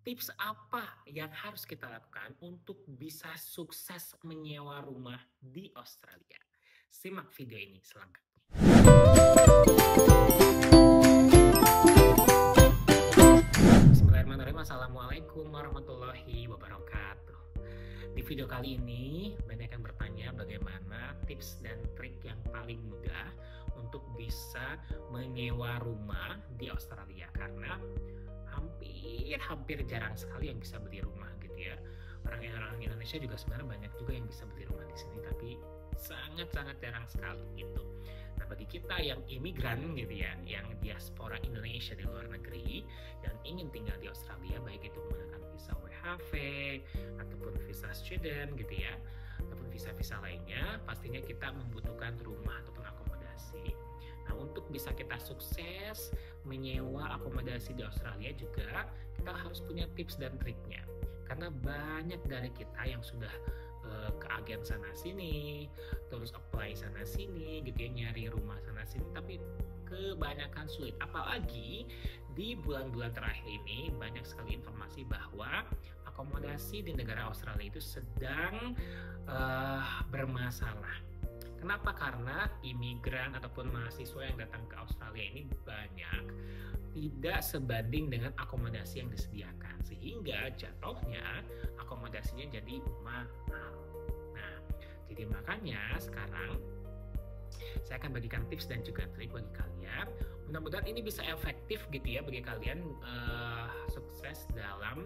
Tips apa yang harus kita lakukan untuk bisa sukses menyewa rumah di Australia? Simak video ini selengkapnya. Bismillahirrahmanirrahim. Assalamualaikum warahmatullahi wabarakatuh. Di video kali ini, banyak yang bertanya bagaimana tips dan trik yang paling mudah untuk bisa menyewa rumah di Australia. Karena hampir jarang sekali yang bisa beli rumah gitu ya. Orang Indonesia juga sebenarnya banyak juga yang bisa beli rumah di sini, tapi sangat-sangat jarang sekali gitu. Nah, bagi kita yang imigran gitu ya, yang diaspora Indonesia di luar negeri yang ingin tinggal di Australia, baik itu menggunakan visa WHV ataupun visa student gitu ya, ataupun visa-visa lainnya, pastinya kita membutuhkan rumah ataupun akomodasi. Nah, untuk bisa kita sukses menyewa akomodasi di Australia juga, kita harus punya tips dan triknya. Karena banyak dari kita yang sudah ke agen sana sini, terus apply sana sini gitu ya, nyari rumah sana sini, tapi kebanyakan sulit. Apalagi di bulan-bulan terakhir ini banyak sekali informasi bahwa akomodasi di negara Australia itu sedang bermasalah. Kenapa? Karena imigran ataupun mahasiswa yang datang ke Australia ini banyak, tidak sebanding dengan akomodasi yang disediakan, sehingga jatuhnya akomodasinya jadi mahal. Nah, jadi makanya sekarang saya akan bagikan tips dan juga trik bagi kalian. Mudah-mudahan ini bisa efektif gitu ya bagi kalian sukses dalam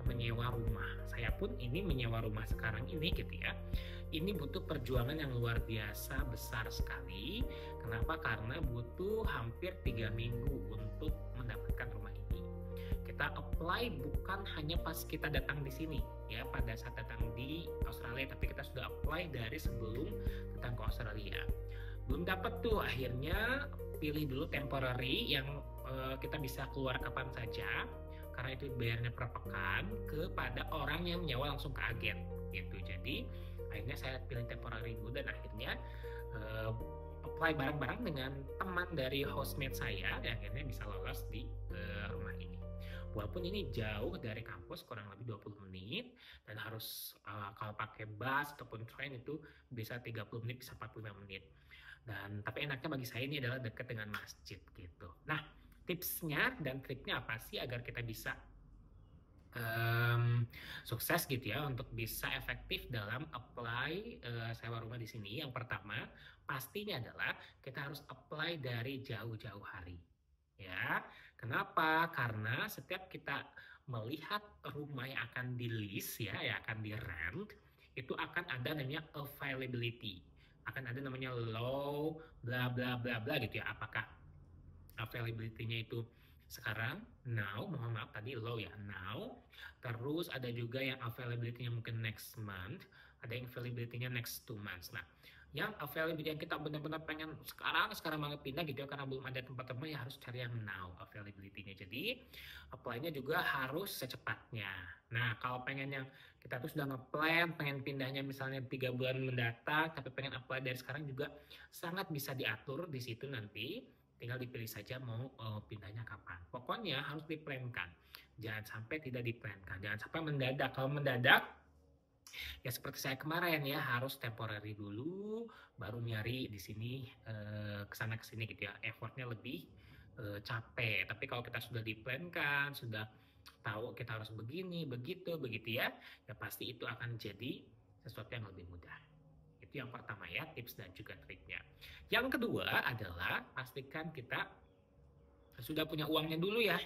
menyewa rumah. Saya pun ini menyewa rumah sekarang ini gitu ya. Ini butuh perjuangan yang luar biasa besar sekali. Kenapa? Karena butuh hampir 3 minggu untuk mendapatkan rumah ini. Kita apply bukan hanya pas kita datang di sini ya, pada saat datang di Australia, tapi kita sudah apply dari sebelum datang ke Australia. Belum dapat tuh, akhirnya pilih dulu temporary yang kita bisa keluar kapan saja, karena itu bayarnya per pekan kepada orang yang menyewa langsung ke agen gitu. Jadi akhirnya saya pilih temporary dulu dan akhirnya apply bareng-bareng dengan teman dari housemate saya dan akhirnya bisa lolos di rumah ini. Walaupun ini jauh dari kampus kurang lebih 20 menit dan harus kalau pakai bus ataupun train itu bisa 30 menit, bisa 45 menit. Dan tapi enaknya bagi saya ini adalah dekat dengan masjid gitu. Nah, tipsnya dan triknya apa sih agar kita bisa sukses gitu ya untuk bisa efektif dalam apply sewa rumah di sini? Yang pertama pastinya adalah kita harus apply dari jauh-jauh hari ya. Kenapa? Karena setiap kita melihat rumah yang akan di lease ya, yang akan di rent, itu akan ada namanya availability, akan ada namanya low bla bla bla bla gitu ya. Apakah availability-nya itu sekarang, now, mohon maaf tadi low ya, now. Terus ada juga yang availability-nya mungkin next month, ada yang availability-nya next 2 months. Nah, yang availability yang kita benar-benar pengen sekarang banget pindah gitu ya, karena belum ada tempat teman, ya harus cari yang now availability-nya. Jadi apply-nya juga harus secepatnya. Nah, kalau pengen yang kita tuh sudah nge-plan, pengen pindahnya misalnya 3 bulan mendatang, tapi pengen apply dari sekarang juga sangat bisa diatur di situ nanti. Tinggal dipilih saja mau pindahnya kapan. Pokoknya harus diplankan. Jangan sampai tidak diplankan. Jangan sampai mendadak. Kalau mendadak, ya seperti saya kemarin ya, harus temporary dulu, baru nyari di sini kesana kesini gitu ya. Effortnya lebih capek. Tapi kalau kita sudah diplankan, sudah tahu kita harus begini, begitu ya, ya pasti itu akan jadi sesuatu yang lebih mudah. Itu yang pertama ya, tips dan juga triknya. Yang kedua adalah pastikan kita sudah punya uangnya dulu ya.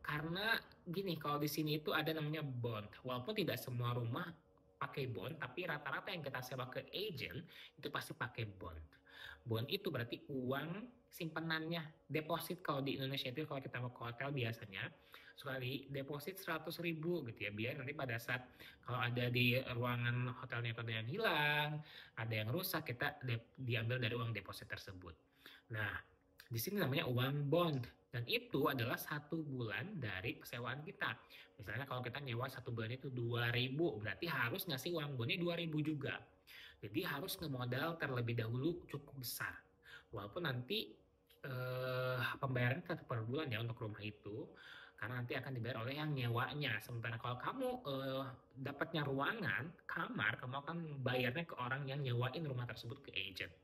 Karena gini, kalau di sini itu ada namanya bond. Walaupun tidak semua rumah pakai bond, tapi rata-rata yang kita sewa ke agent itu pasti pakai bond. Bond itu berarti uang simpenannya, deposit. Kalau di Indonesia itu kalau kita mau ke hotel biasanya sekali deposit 100.000 gitu ya, biar nanti pada saat kalau ada di ruangan hotelnya ada yang hilang, ada yang rusak, kita diambil dari uang deposit tersebut. Nah, di sini namanya uang bond, dan itu adalah 1 bulan dari persewaan kita. Misalnya kalau kita nyewa 1 bulan itu 2.000, berarti harus ngasih uang bondnya 2.000 juga. Jadi harus ngemodal terlebih dahulu cukup besar. Walaupun nanti pembayaran tetap per bulan ya untuk rumah itu. karena nanti akan dibayar oleh yang nyewanya. Sementara kalau kamu dapatnya ruangan, kamar, kamu akan bayarnya ke orang yang nyewain rumah tersebut ke agent.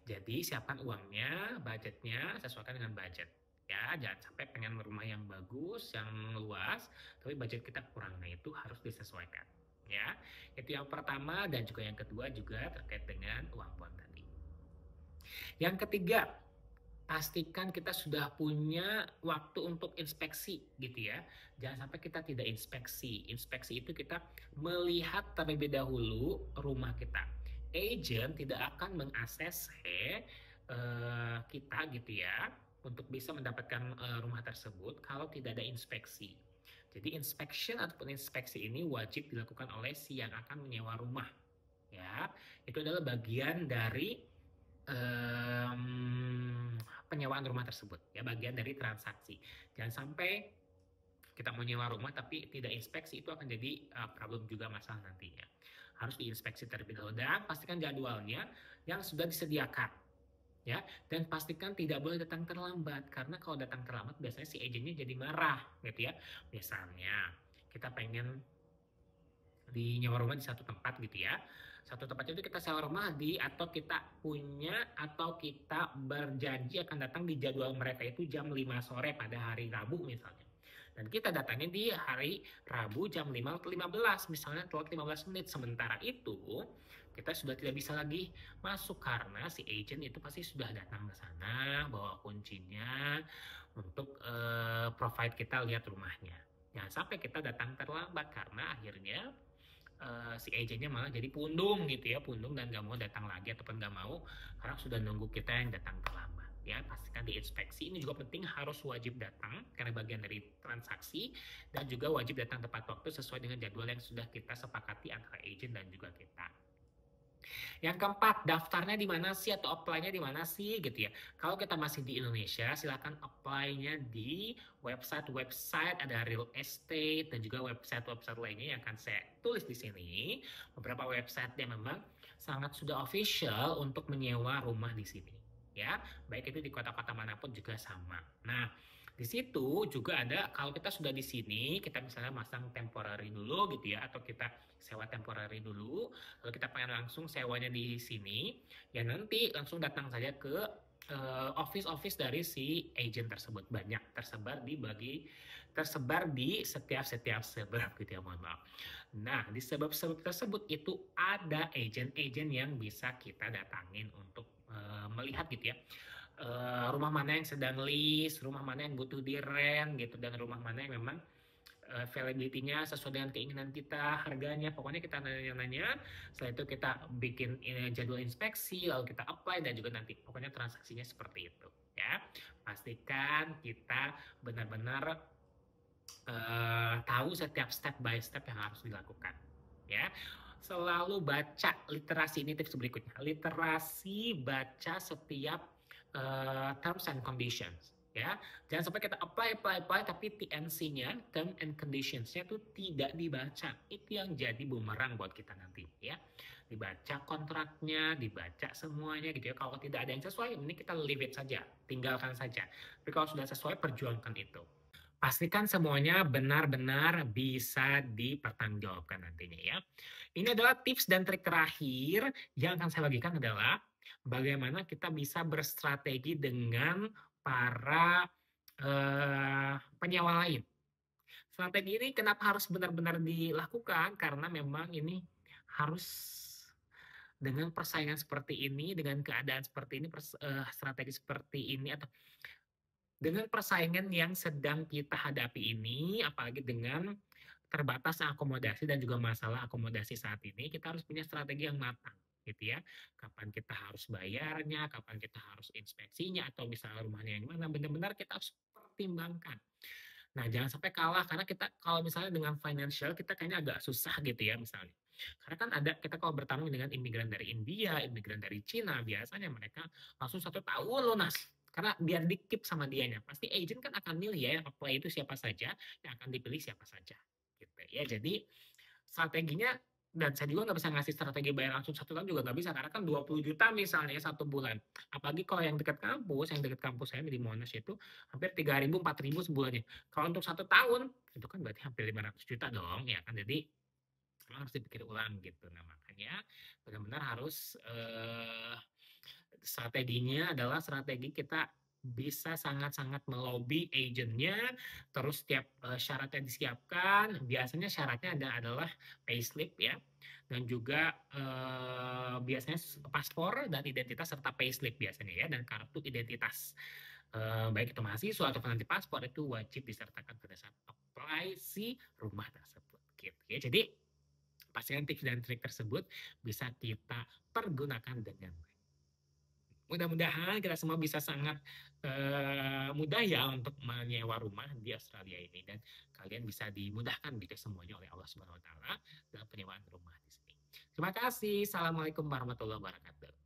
Jadi siapkan uangnya, budgetnya, sesuaikan dengan budget. Ya, jangan sampai pengen rumah yang bagus, yang luas, tapi budget kita kurang. Nah, itu harus disesuaikan. Ya, itu yang pertama dan juga yang kedua juga terkait dengan uang tadi. Yang ketiga, pastikan kita sudah punya waktu untuk inspeksi gitu ya. Jangan sampai kita tidak inspeksi. Inspeksi itu kita melihat terlebih dahulu rumah kita. Agent tidak akan mengakses kita gitu ya untuk bisa mendapatkan rumah tersebut kalau tidak ada inspeksi. Jadi inspection ataupun inspeksi ini wajib dilakukan oleh si yang akan menyewa rumah. Ya, itu adalah bagian dari penyewaan rumah tersebut, ya bagian dari transaksi. Jangan sampai kita mau nyewa rumah tapi tidak inspeksi, itu akan jadi problem juga, masalah nantinya. Harus diinspeksi terlebih dahulu dan pastikan jadwalnya yang sudah disediakan. Ya, dan pastikan tidak boleh datang terlambat, karena kalau datang terlambat biasanya si agennya jadi marah gitu ya. Misalnya kita pengen di nyewa rumah di satu tempat gitu ya, satu tempat itu kita sewa rumah atau kita punya atau kita berjanji akan datang di jadwal mereka itu jam 5 sore pada hari Rabu misalnya, dan kita datangnya di hari Rabu jam 5 atau 15 misalnya, telat 15 menit. Sementara itu kita sudah tidak bisa lagi masuk karena si agent itu pasti sudah datang ke sana bawa kuncinya untuk provide kita lihat rumahnya. Jangan sampai kita datang terlambat karena akhirnya si agentnya malah jadi pundung gitu ya, pundung dan nggak mau datang lagi ataupun nggak mau karena sudah nunggu kita yang datang terlambat. Ya, pastikan diinspeksi. Ini juga penting, harus wajib datang karena bagian dari transaksi, dan juga wajib datang tepat waktu sesuai dengan jadwal yang sudah kita sepakati antara agent dan juga kita. Yang keempat, daftarnya di mana sih atau apply-nya di mana sih gitu ya. Kalau kita masih di Indonesia, silakan apply-nya di website-website, ada real estate dan juga website-website lainnya yang akan saya tulis di sini. Beberapa website yang memang sangat sudah official untuk menyewa rumah di sini. Ya, baik itu di kota-kota manapun juga sama. Nah, di situ juga ada, kalau kita sudah di sini, kita misalnya masang temporary dulu gitu ya, atau kita sewa temporary dulu, lalu kita pengen langsung sewanya di sini, ya nanti langsung datang saja ke office-office dari si agent tersebut. Banyak tersebar di setiap suburb gitu ya, mohon maaf. Nah, di suburb tersebut itu ada agent-agent yang bisa kita datangin untuk melihat gitu ya, rumah mana yang sedang list, rumah mana yang butuh di rent gitu, dan rumah mana yang memang availability-nya sesuai dengan keinginan kita, harganya, pokoknya kita nanya-nanya. Setelah itu kita bikin jadwal inspeksi, lalu kita apply, dan juga nanti pokoknya transaksinya seperti itu ya. Pastikan kita benar-benar tahu setiap step by step yang harus dilakukan ya. Selalu baca literasi, ini tips berikutnya, literasi baca setiap terms and conditions ya. Jangan sampai kita apply tapi TNC-nya, term and conditions-nya tuh tidak dibaca. Itu yang jadi bumerang buat kita nanti ya. Dibaca kontraknya, dibaca semuanya gitu ya. Kalau tidak ada yang sesuai, ini kita leave it saja, tinggalkan saja. Tapi kalau sudah sesuai, perjuangkan itu. Pastikan semuanya benar-benar bisa dipertanggungjawabkan nantinya ya. Ini adalah tips dan trik terakhir yang akan saya bagikan, adalah bagaimana kita bisa berstrategi dengan para penyewa lain. Strategi ini kenapa harus benar-benar dilakukan? Karena memang ini harus dengan persaingan seperti ini, dengan keadaan seperti ini, strategi seperti ini, atau dengan persaingan yang sedang kita hadapi ini, apalagi dengan terbatas akomodasi dan juga masalah akomodasi saat ini, kita harus punya strategi yang matang gitu ya. Kapan kita harus bayarnya, kapan kita harus inspeksinya, atau misalnya rumahnya yang mana, benar-benar kita harus pertimbangkan. Nah, jangan sampai kalah, karena kita kalau misalnya dengan financial kita kayaknya agak susah gitu ya misalnya. Karena kan ada, kita kalau bertanggung dengan imigran dari India, imigran dari Cina, biasanya mereka langsung 1 tahun lunas. Karena biar di-keep sama dianya. Pasti agent kan akan milih ya, yang apply itu siapa saja, yang akan dipilih siapa saja. Gitu ya. Jadi strateginya Dan saya juga nggak bisa ngasih strategi bayar langsung 1 tahun juga nggak bisa, karena kan 20 juta misalnya 1 bulan. Apalagi kalau yang dekat kampus saya di Monash itu hampir 3.000, 4.000 sebulannya. Kalau untuk 1 tahun, itu kan berarti hampir 500 juta dong, ya kan? Jadi memang harus dipikir ulang gitu. Nah makanya benar-benar harus strateginya adalah strategi kita bisa sangat-sangat melobi agentnya, terus setiap syarat yang disiapkan, biasanya syaratnya adalah payslip ya, dan juga biasanya paspor dan identitas serta payslip biasanya ya, dan kartu identitas. Baik itu mahasiswa atau nanti paspor itu wajib disertakan pada saat apply si rumah tersebut. Gitu ya. Jadi pastikan tips dan trik tersebut bisa kita pergunakan dengan baik. Mudah-mudahan kita semua bisa sangat mudah ya untuk menyewa rumah di Australia ini, dan kalian bisa dimudahkan gitu semuanya oleh Allah Subhanahu wa taala dalam penyewaan rumah di sini. Terima kasih. Assalamualaikum warahmatullahi wabarakatuh.